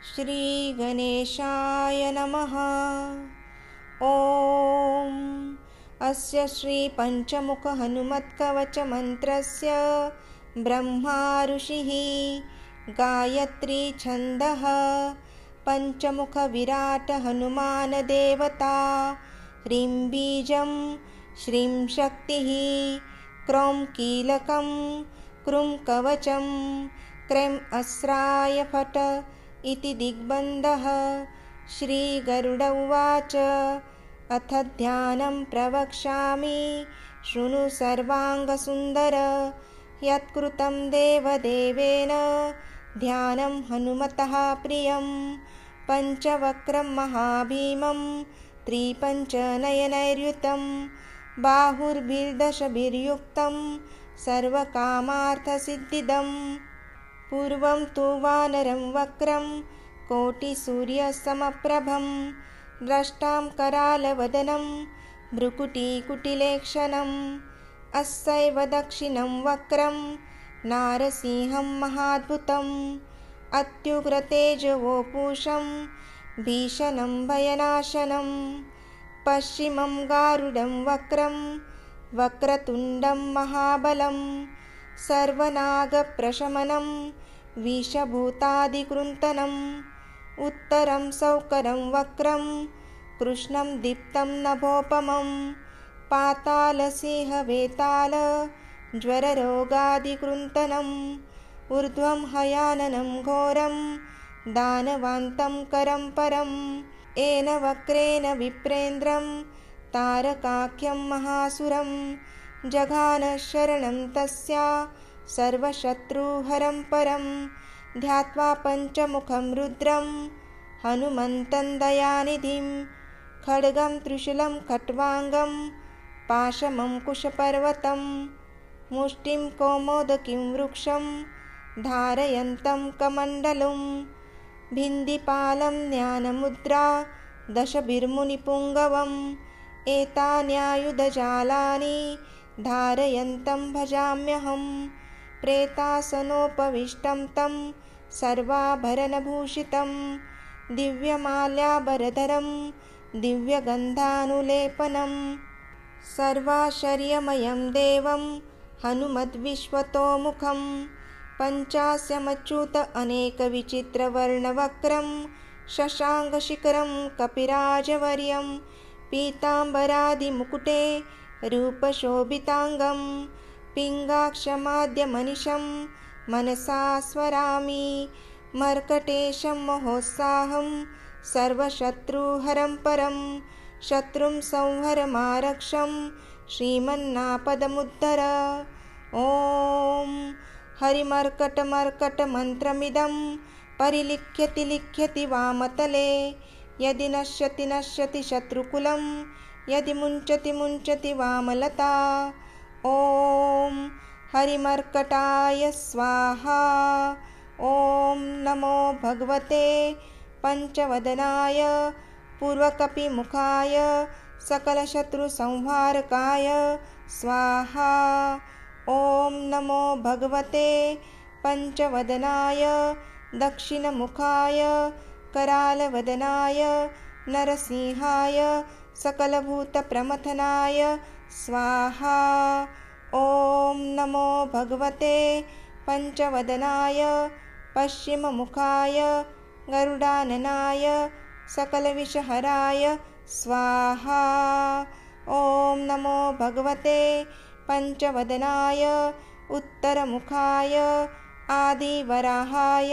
श्रीगणेशाय नमः। ॐ अस्य श्रीपञ्चमुखहनुमत्कवचमन्त्रस्य ब्रह्मा ऋषिः गायत्री छन्दः पञ्चमुखविराट हनुमान् देवता ह्रीं बीजं श्रीं शक्तिः क्रौं कीलकं क्रूं कवचं क्रैं अस्राय फट् इति दिग्बन्धः। श्रीगरुड उवाच अथ ध्यानं प्रवक्ष्यामि शृणु सर्वाङ्गसुन्दर यत्कृतं देवदेवेन ध्यानं हनुमतः प्रियं पञ्चवक्त्रं महाभीमं त्रिपञ्चनयनैर्युतं बाहुर्भिर्दशभिर्युक्तं सर्वकामार्थसिद्धिदं। पूर्वं तु वानरं वक्रं कोटिसूर्यसमप्रभं द्रष्टां करालवदनं भ्रुकुटीकुटिलेक्षणम् अस्यैव दक्षिणं वक्रं नारसिंहं महाद्भुतम् अत्युग्रतेजवोपूषं भीषणं भयनाशनं पश्चिमं गारुडं वक्रं वक्रतुण्डं महाबलं सर्वनागप्रशमनं विषभूतादिकृन्तनम् उत्तरं सौकरं वक्रं कृष्णं दीप्तं नभोपमं पातालसिंहवेताल ज्वररोगादिकृन्तनम् ऊर्ध्वं हयाननं घोरं दानवान्तं करं परं येन वक्रेण विप्रेन्द्रं तारकाख्यं महासुरं जघान शरणं तस्या सर्वशत्रुहरं परं ध्यात्वा पञ्चमुखं रुद्रं हनुमन्तं दयानिधिं खड्गं त्रिशूलं खट्वाङ्गं पाशमङ्कुशपर्वतं मुष्टिं कौमोदकीं वृक्षं धारयन्तं कमण्डलुं भिन्दिपालं ज्ञानमुद्रा दशभिर्मुनिपुङ्गवम् एतान्यायुधजालानि धारयन्तं भजाम्यहं प्रेतासनोपविष्टं तं सर्वाभरणभूषितं दिव्यमाल्याभरधरं दिव्यगन्धानुलेपनं सर्वाश्चर्यमयं देवं हनुमद्विश्वतोमुखं पञ्चास्यमच्युत अनेकविचित्रवर्णवक्रं शशाङ्कशिखरं कपिराजवर्यं पीताम्बरादिमुकुटे रूपशोभिताङ्गं पिङ्गाक्षमाद्यमनिशं मनसा स्मरामि मर्कटेशं महोत्साहं सर्वशत्रुहरं परं शत्रुं संहरमारक्षं श्रीमन्नापदमुद्धर। ॐ हरिमर्कटमर्कटमन्त्रमिदं परिलिख्यति लिख्यति वामतले यदि नश्यति नश्यति शत्रुकुलं यदि मुञ्चति मुञ्चति वामलता। ॐ हरिमर्कटाय स्वाहा। ॐ नमो भगवते पञ्चवदनाय पूर्वकपिमुखाय सकलशत्रुसंहारकाय स्वाहा। ॐ नमो भगवते पञ्चवदनाय दक्षिणमुखाय करालवदनाय नरसिंहाय सकलभूतप्रमथनाय स्वाहा। ॐ नमो भगवते पञ्चवदनाय पश्चिममुखाय गरुडाननाय सकलविषहराय स्वाहा। ॐ नमो भगवते पञ्चवदनाय उत्तरमुखाय आदिवराहाय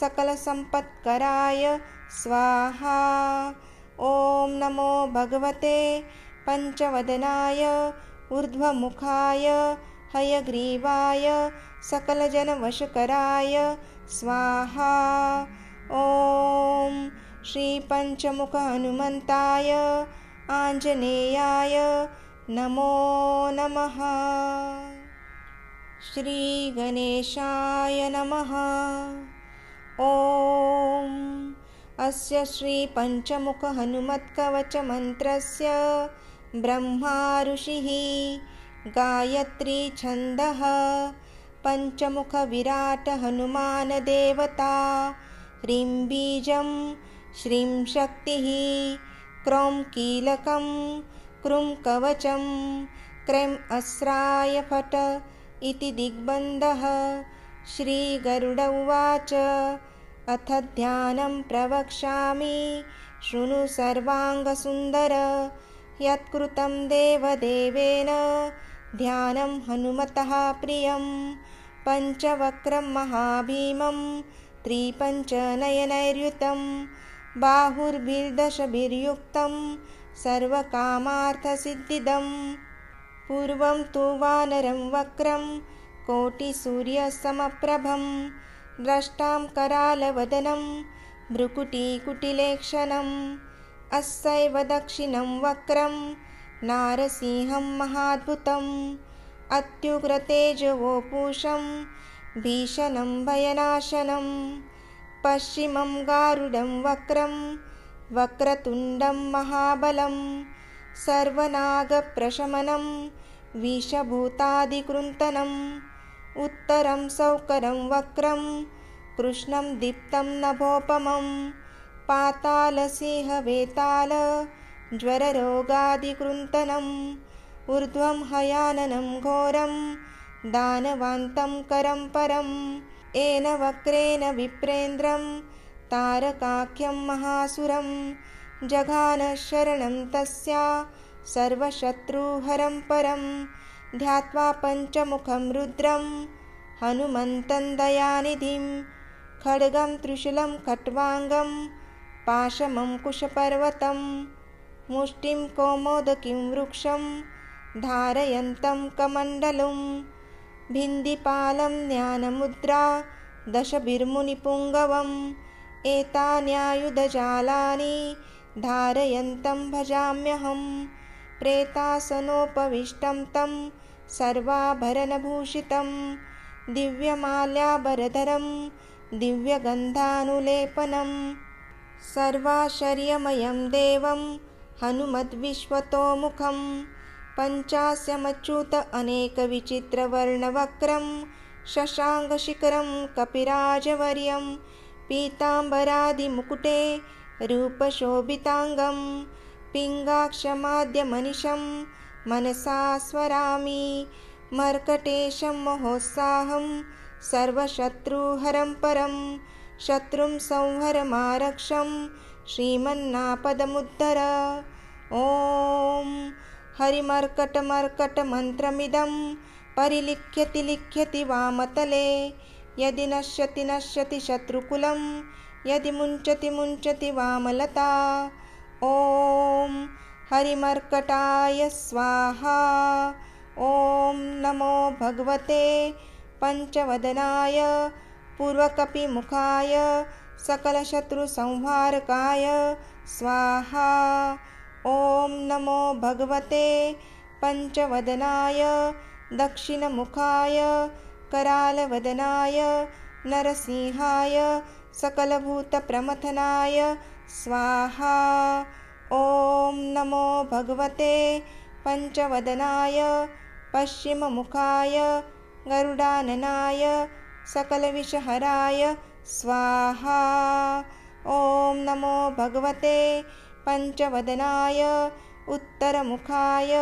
सकलसम्पत्कराय स्वाहा। ॐ नमो भगवते पञ्चवदनाय ऊर्ध्वमुखाय हयग्रीवाय सकलजनवशकराय स्वाहा। ॐ श्रीपञ्चमुखहनुमन्ताय आञ्जनेयाय नमो नमः। श्रीगणेशाय नमः। ॐ अस्य श्रीपञ्चमुखहनुमत्कवचमन्त्रस्य ब्रह्मा ऋषिः गायत्री छन्दः पञ्चमुखविराट हनुमान् देवता ह्रीं बीजं श्रीं शक्तिः क्रौं कीलकं क्रूं कवचं क्रैं अस्राय फट् इति दिग्बन्धः। श्रीगरुड उवाच अथ ध्यानं प्रवक्ष्यामि शृणु सर्वाङ्गसुन्दर। यत्कृतं देवदेवेन ध्यानं हनुमतः प्रियं पञ्चवक्त्रं महाभीमं त्रिपञ्चनयनैर्युतं बाहुर्भिर्दशभिर्युक्तं सर्वकामार्थसिद्धिदम्। पूर्वं तु वानरं वक्रं कोटिसूर्यसमप्रभं द्रष्टां करालवदनं भ्रुकुटीकुटिलेक्षणम्। अस्यैव दक्षिणं वक्रं नारसिंहं महाद्भुतम् अत्युग्रतेजवोपूषं भीषणं भयनाशनं। पश्चिमं गारुडं वक्रं वक्रतुण्डं महाबलं सर्वनागप्रशमनं विषभूतादिकृन्तनम्। उत्तरं सौकरं वक्रं कृष्णं दीप्तं नभोपमं पातालसिंहवेताल ज्वररोगादिकृन्तनम्। ऊर्ध्वं हयाननं घोरं दानवान्तं करं परं येन वक्रेण विप्रेन्द्रं तारकाख्यं महासुरं जघान शरणं तस्या सर्वशत्रुहरं परं। ध्यात्वा पञ्चमुखं रुद्रं हनुमन्तं दयानिधिं खड्गं त्रिशूलं खट्वाङ्गं पाशमङ्कुशपर्वतं मुष्टिं कौमोदकीं वृक्षं धारयन्तं कमण्डलुं भिन्दिपालं ज्ञानमुद्रा दशभिर्मुनिपुङ्गवम् एतान्यायुधजालानि धारयन्तं भजाम्यहं। प्रेतासनोपविष्टं तं सर्वाभरणभूषितं दिव्यमाल्याभरधरं दिव्यगन्धानुलेपनं सर्वाश्चर्यमयं देवं हनुमद्विश्वतोमुखं पञ्चास्यमच्युत अनेकविचित्रवर्णवक्रं शशाङ्कशिखरं कपिराजवर्यं पीताम्बरादिमुकुटे रूपशोभिताङ्गं पिङ्गाक्षमाद्यमनिशं मनसा स्मरामि मर्कटेशं महोत्साहं सर्वशत्रुहरं परं शत्रुं संहरमारक्षं श्रीमन्नापदमुद्धर। ॐ हरिमर्कटमर्कटमन्त्रमिदं परिलिख्यति लिख्यति वामतले यदि नश्यति नश्यति शत्रुकुलं यदि मुञ्चति मुञ्चति वामलता। ॐ हरिमर्कटाय स्वाहा। ॐ नमो भगवते पञ्चवदनाय पूर्वकपिमुखाय सकलशत्रुसंहारकाय स्वाहा। ॐ नमो भगवते पञ्चवदनाय दक्षिणमुखाय करालवदनाय नरसिंहाय सकलभूतप्रमथनाय स्वाहा। ॐ नमो भगवते पञ्चवदनाय पश्चिममुखाय गरुडाननाय सकलविषहराय स्वाहा। ॐ नमो भगवते पञ्चवदनाय उत्तरमुखाय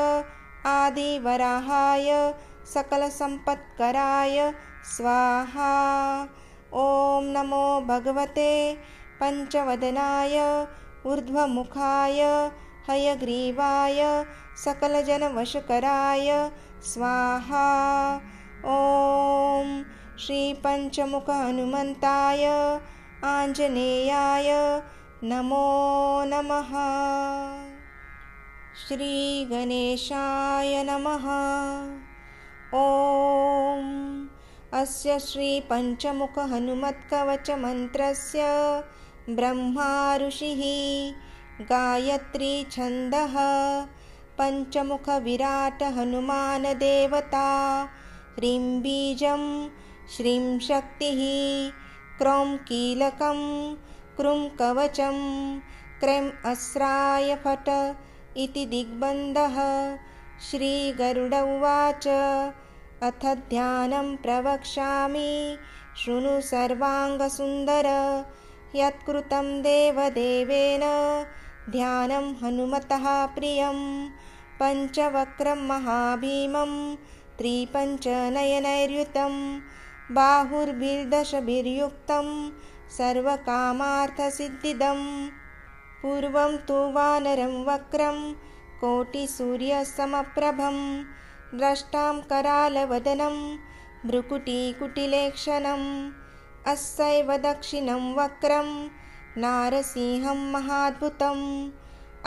आदिवराहाय सकलसम्पत्कराय स्वाहा। ॐ नमो भगवते पञ्चवदनाय ऊर्ध्वमुखाय हयग्रीवाय सकलजनवशकराय स्वाहा। ॐ श्रीपञ्चमुख हनुमन्ताय आञ्जनेयाय नमो नमः। श्रीगणेशाय नमः। ॐ अस्य श्रीपञ्चमुख हनुमत्कवचमन्त्रस्य ब्रह्मा ऋषिः गायत्री छन्दः पञ्चमुख विराट हनुमान देवता ह्रीं बीजं श्रीं शक्तिः क्रौं कीलकं क्रूं कवचं क्रैं अस्राय फट् इति दिग्बन्धः। श्रीगरुड उवाच अथ ध्यानं प्रवक्ष्यामि शृणु सर्वाङ्गसुन्दर। यत्कृतं देवदेवेन ध्यानं हनुमतः प्रियं पञ्चवक्त्रं महाभीमं त्रिपञ्चनयनैर्युतं बाहुर्भिर्दशभिर्युक्तं सर्वकामार्थसिद्धिदं पूर्वं तु वानरं वक्रं कोटिसूर्यसमप्रभं द्रष्टां करालवदनं भ्रुकुटीकुटिलेक्षणम् अस्यैव दक्षिणं वक्रं नारसिंहं महाद्भुतम्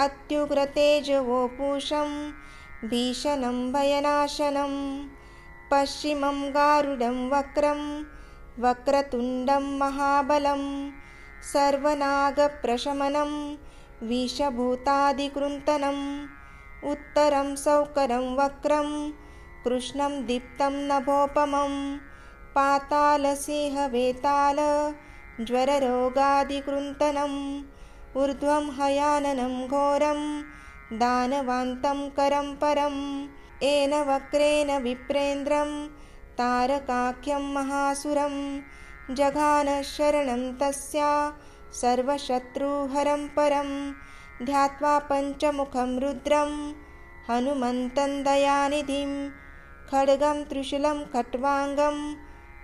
अत्युग्रतेजवोपूषं भीषणं भयनाशनं पश्चिमं गारुडं वक्रं वक्रतुण्डं महाबलं सर्वनागप्रशमनं विषभूतादिकृन्तनम् उत्तरं सौकरं वक्रं कृष्णं दीप्तं नभोपमं पातालसिंहवेताल ज्वररोगादिकृन्तनम् ऊर्ध्वं हयाननं घोरं दानवान्तं करं परं येन वक्रेण विप्रेन्द्रं तारकाख्यं महासुरं जघान शरणं तस्या सर्वशत्रुहरं परं ध्यात्वा पञ्चमुखं रुद्रं हनुमन्तं दयानिधिं खड्गं त्रिशूलं खट्वाङ्गं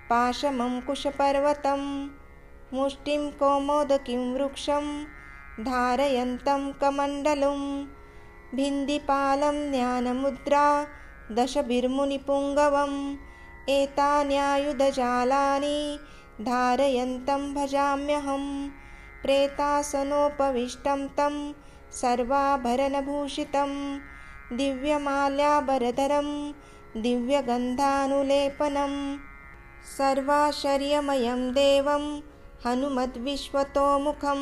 पाशमङ्कुशपर्वतं मुष्टिं कौमोदकीं वृक्षं धारयन्तं कमण्डलुं भिन्दिपालं ज्ञानमुद्रा दशभिर्मुनिपुङ्गवम् एतान्यायुधजालानि धारयन्तं भजाम्यहं प्रेतासनोपविष्टं तं सर्वाभरणभूषितं दिव्यमाल्याभरधरं दिव्यगन्धानुलेपनं सर्वाश्चर्यमयं देवं हनुमद्विश्वतोमुखं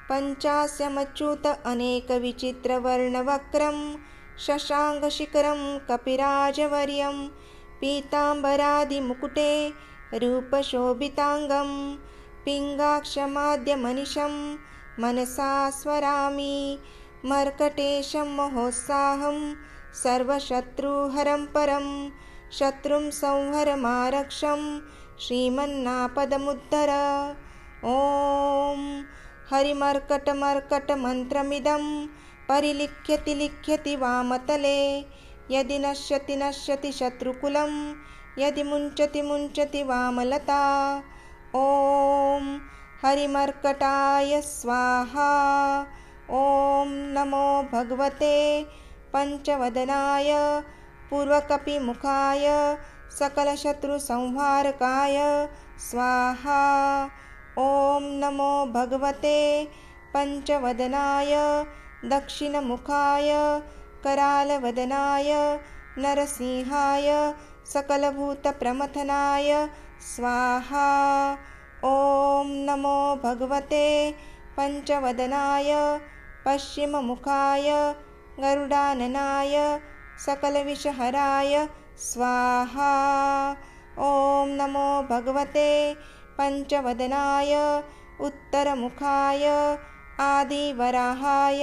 पञ्चास्यमच्युत अनेकविचित्रवर्णवक्रं शशाङ्कशिखरं कपिराजवर्यं पीताम्बरादिमुकुटे रूपशोभिताङ्गं पिङ्गाक्षमाद्यमनिशं मनसा स्मरामि मर्कटेशं महोत्साहं सर्वशत्रुहरं परं शत्रुं संहरमारक्षं श्रीमन्नापदमुद्धर ॐ हरिमर्कटमर्कटमन्त्रमिदं परिलिख्यति लिख्यति वामतले यदि नश्यति नश्यति शत्रुकुलं यदि मुञ्चति मुञ्चति वामलता ॐ हरिमर्कटाय स्वाहा ॐ नमो भगवते पञ्चवदनाय पूर्वकपिमुखाय सकलशत्रुसंहारकाय स्वाहा ॐ नमो भगवते पञ्चवदनाय दक्षिणमुखाय करालवदनाय नरसिंहाय सकलभूतप्रमथनाय स्वाहा ॐ नमो भगवते पञ्चवदनाय पश्चिममुखाय गरुडाननाय सकलविषहराय स्वाहा ॐ नमो भगवते पञ्चवदनाय उत्तरमुखाय आदिवराहाय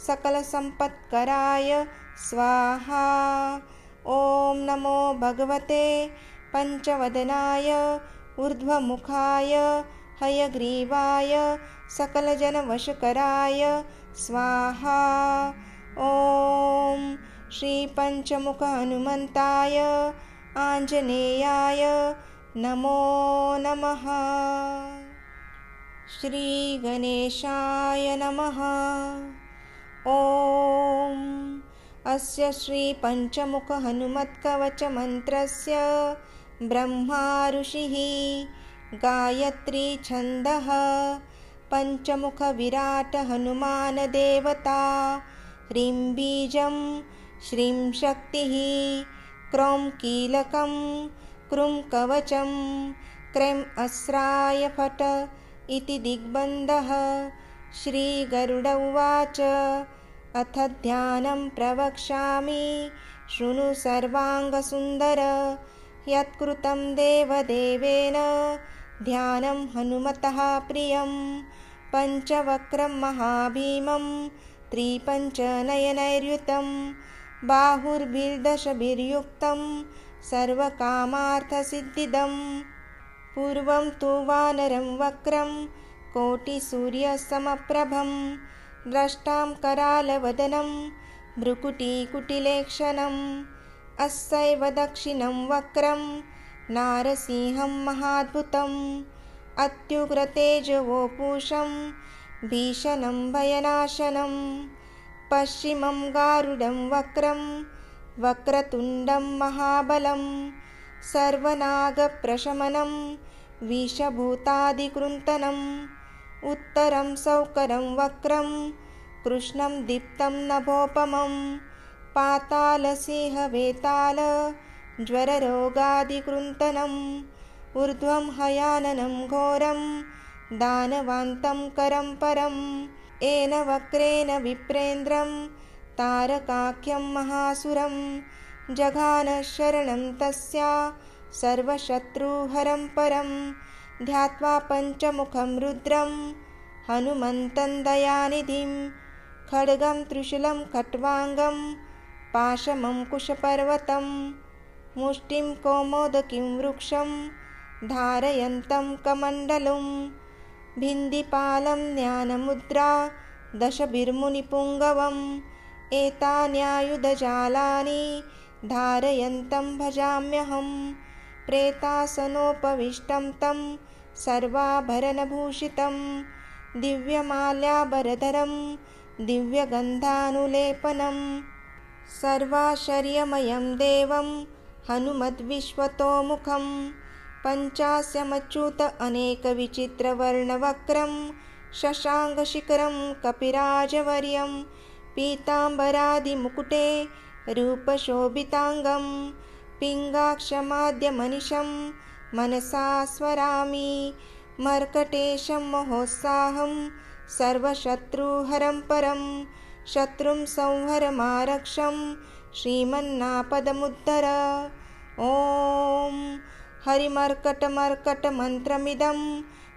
सकलसम्पत्कराय स्वाहा ॐ नमो भगवते पञ्चवदनाय ऊर्ध्वमुखाय हयग्रीवाय सकलजनवशकराय स्वाहा ॐ श्रीपञ्चमुखहनुमन्ताय आञ्जनेयाय नमो नमः। श्रीगणेशाय नमः। ॐ अस्य श्रीपञ्चमुखहनुमत्कवचमन्त्रस्य ब्रह्मा ऋषिः गायत्री छन्दः पञ्चमुखविराट हनुमानदेवता ह्रीं बीजं श्रीं शक्तिः क्रौं कीलकं क्रूं कवचं क्रैं अस्राय फट् इति दिग्बन्धः। श्रीगरुड उवाच अथ ध्यानं प्रवक्ष्यामि शृणु सर्वाङ्गसुन्दर यत्कृतं देवदेवेन ध्यानं हनुमतः प्रियं पञ्चवक्त्रं महाभीमं त्रिपञ्चनयनैर्युतं बाहुर्भिर्दशभिर्युक्तं सर्वकामार्थसिद्धिदं पूर्वं तु वानरं वक्रं कोटिसूर्यसमप्रभं द्रष्टां करालवदनं भ्रुकुटीकुटिलेक्षणम् अस्यैव दक्षिणं वक्रं नारसिंहं महाद्भुतम् अत्युग्रतेजवोपूषं भीषणं भयनाशनं पश्चिमं गारुडं वक्रं वक्रतुण्डं महाबलं सर्वनागप्रशमनं विषभूतादिकृन्तनम् उत्तरं सौकरं वक्रं कृष्णं दीप्तं नभोपमं पातालसिंहवेताल ज्वररोगादिकृन्तनम् ऊर्ध्वं हयाननं घोरं दानवान्तं करं परं येन वक्रेण विप्रेन्द्रं तारकाख्यं महासुरं जघान शरणं तस्या सर्वशत्रुहरं परं ध्यात्वा पञ्चमुखं रुद्रं हनुमन्तं दयानिधिं खड्गं त्रिशूलं खट्वाङ्गं पाशमङ्कुशपर्वतं मुष्टिं कौमोदकीं वृक्षं धारयन्तं कमण्डलुं भिन्दिपालं ज्ञानमुद्रा दशभिर्मुनिपुङ्गवम् एतान्यायुधजालानि धारयन्तं भजाम्यहं प्रेतासनोपविष्टं तं सर्वाभरणभूषितं दिव्यमाल्याभरधरं दिव्यगन्धानुलेपनं सर्वाश्चर्यमयं देवं हनुमद्विश्वतोमुखं पञ्चास्यमच्युत अनेकविचित्रवर्णवक्रं शशाङ्कशिखरं कपिराजवर्यं पीताम्बरादिमुकुटे रूपशोभिताङ्गं पिङ्गाक्षमाद्यमनिशं मनसा स्मरामि मर्कटेशं महोत्साहं सर्वशत्रुहरं परं शत्रुं संहरमारक्षं श्रीमन्नापदमुद्धर ॐ हरिमर्कटमर्कटमन्त्रमिदं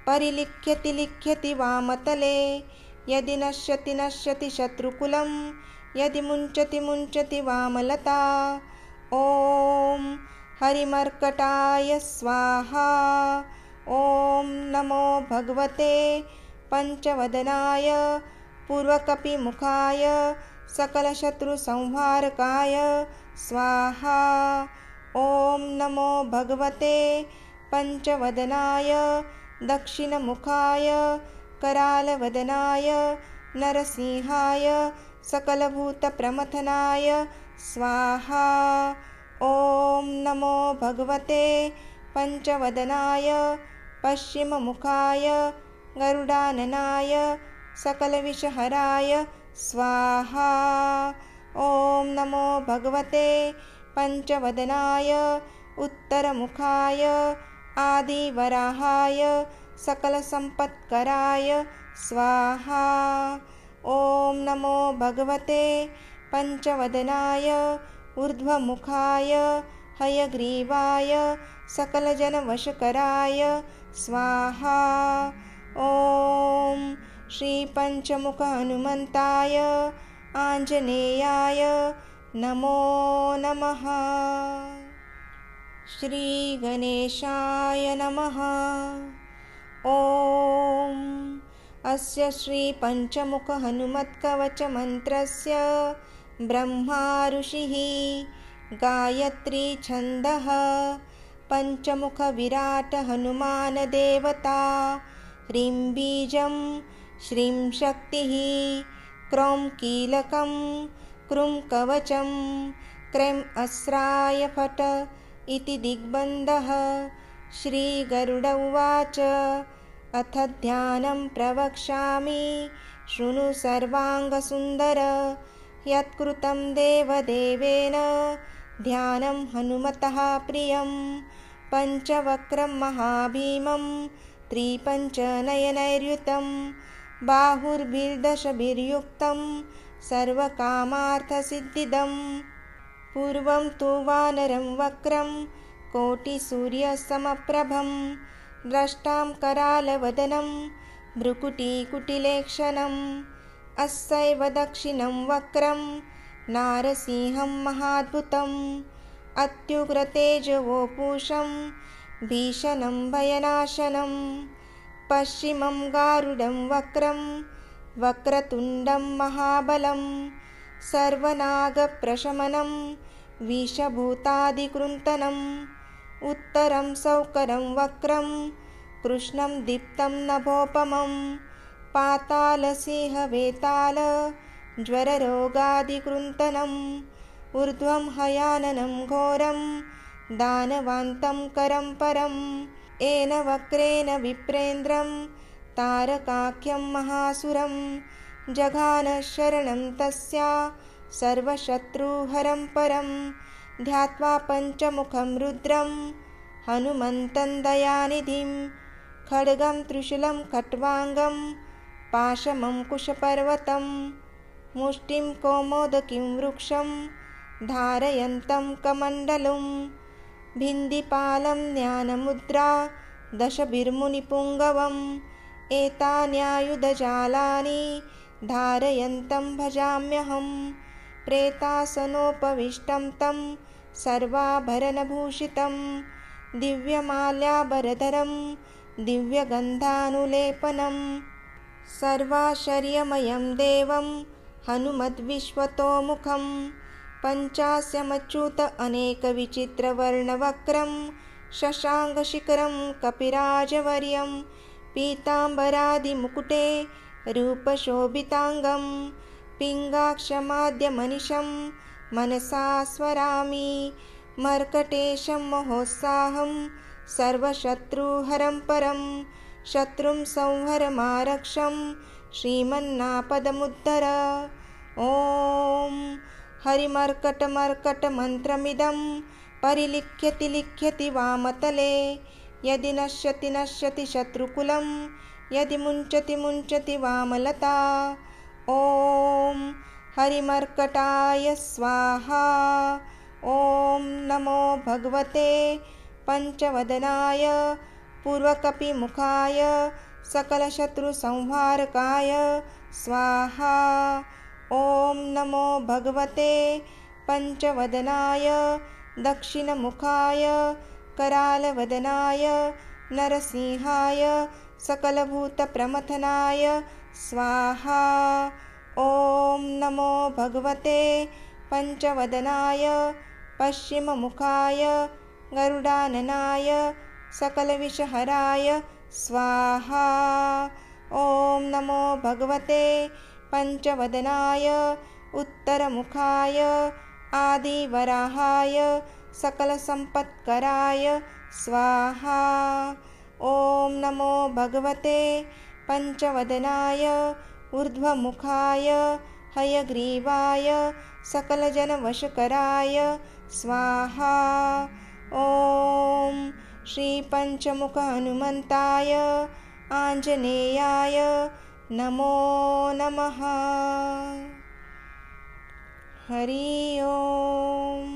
परिलिख्यति लिख्यति वामतले यदि नश्यति नश्यति शत्रुकुलं यदि मुञ्चति मुञ्चति वामलता ॐ हरिमर्कटाय स्वाहा ॐ नमो भगवते पञ्चवदनाय पूर्वकपिमुखाय सकलशत्रुसंहारकाय स्वाहा ॐ नमो भगवते पञ्चवदनाय दक्षिणमुखाय करालवदनाय नरसिंहाय सकलभूतप्रमथनाय स्वाहा ॐ नमो भगवते पञ्चवदनाय पश्चिममुखाय गरुडाननाय सकलविषहराय स्वाहा ॐ नमो भगवते पञ्चवदनाय उत्तरमुखाय आदिवराहाय सकलसम्पत्कराय स्वाहा ॐ नमो भगवते पञ्चवदनाय ऊर्ध्वमुखाय हयग्रीवाय सकलजनवशकराय स्वाहा ॐ श्रीपञ्चमुख हनुमन्ताय आञ्जनेयाय नमो नमः। श्रीगणेशाय नमः। ॐ अस्य श्रीपञ्चमुख हनुमत्कवचमन्त्रस्य ब्रह्मा ऋषिः गायत्री छन्दः पञ्चमुख विराट हनुमान देवता ह्रीं बीजं श्रीं शक्तिः क्रौं कीलकं क्रूं कवचं क्रैं अस्राय फट् इति दिग्बन्धः। श्रीगरुड उवाच अथ ध्यानं प्रवक्ष्यामि शृणु सर्वाङ्गसुन्दर यत्कृतं देवदेवेन ध्यानं हनुमतः प्रियं पञ्चवक्रं महाभीमं त्रिपञ्चनयनैर्युतं बाहुर्भिर्दशभिर्युक्तं सर्वकामार्थसिद्धिदं पूर्वं तु वानरं वक्रं कोटिसूर्यसमप्रभं द्रष्टां करालवदनं भ्रुकुटीकुटिलेक्षणम् अस्यैव दक्षिणं वक्रं नारसिंहं महाद्भुतम् अत्युग्रतेजवोपूषं भीषणं भयनाशनं पश्चिमं गारुडं वक्रं वक्रतुण्डं महाबलं सर्वनागप्रशमनं विषभूतादिकृन्तनम् उत्तरं सौकरं वक्रं कृष्णं दीप्तं नभोपमं पातालसिंहवेताल ज्वररोगादिकृन्तनम् ऊर्ध्वं हयाननं घोरं दानवान्तं करं परम् येन वक्रेण विप्रेन्द्रं तारकाख्यं महासुरं जघान शरणं तस्या सर्वशत्रुहरं परं ध्यात्वा पञ्चमुखं रुद्रं हनुमन्तं दयानिधिं खड्गं त्रिशूलं खट्वाङ्गं पाशमङ्कुशपर्वतं मुष्टिं कौमोदकीं वृक्षं धारयन्तं कमण्डलुं भिन्दिपालं ज्ञानमुद्रा दशभिर्मुनिपुङ्गवम् एतान्यायुधजालानि धारयन्तं भजाम्यहं प्रेतासनोपविष्टं तं सर्वाभरणभूषितं दिव्यमाल्याभरधरं दिव्यगन्धानुलेपनं सर्वाश्चर्यमयं देवं हनुमद्विश्वतोमुखं पञ्चास्यमच्युत अनेकविचित्रवर्णवक्रं शशाङ्कशिखरं कपिराजवर्यं पीताम्बरादिमुकुटे रूपशोभिताङ्गं पिङ्गाक्षमाद्यमनिशं मनसा स्मरामि मर्कटेशं महोत्साहं सर्वशत्रुहरं परं शत्रुं संहरमारक्षं श्रीमन्नापदमुद्धर ॐ हरिमर्कटमर्कटमन्त्रमिदं परिलिख्यति लिख्यति वामतले यदि नश्यति नश्यति शत्रुकुलं यदि मुञ्चति मुञ्चति वामलता ॐ हरिमर्कटाय स्वाहा ॐ नमो भगवते पञ्चवदनाय पूर्वकपिमुखाय सकलशत्रुसंहारकाय स्वाहा ॐ नमो भगवते पञ्चवदनाय दक्षिणमुखाय करालवदनाय नरसिंहाय सकलभूतप्रमथनाय स्वाहा ॐ नमो भगवते पञ्चवदनाय पश्चिममुखाय गरुडाननाय सकलविषहराय स्वाहा ॐ नमो भगवते पञ्चवदनाय उत्तरमुखाय आदिवराहाय सकलसम्पत्कराय स्वाहा ॐ नमो भगवते पञ्चवदनाय ऊर्ध्वमुखाय हयग्रीवाय सकलजनवशकराय स्वाहा ॐ श्रीपञ्चमुख हनुमन्ताय आञ्जनेयाय नमो नमः हरि ओम्।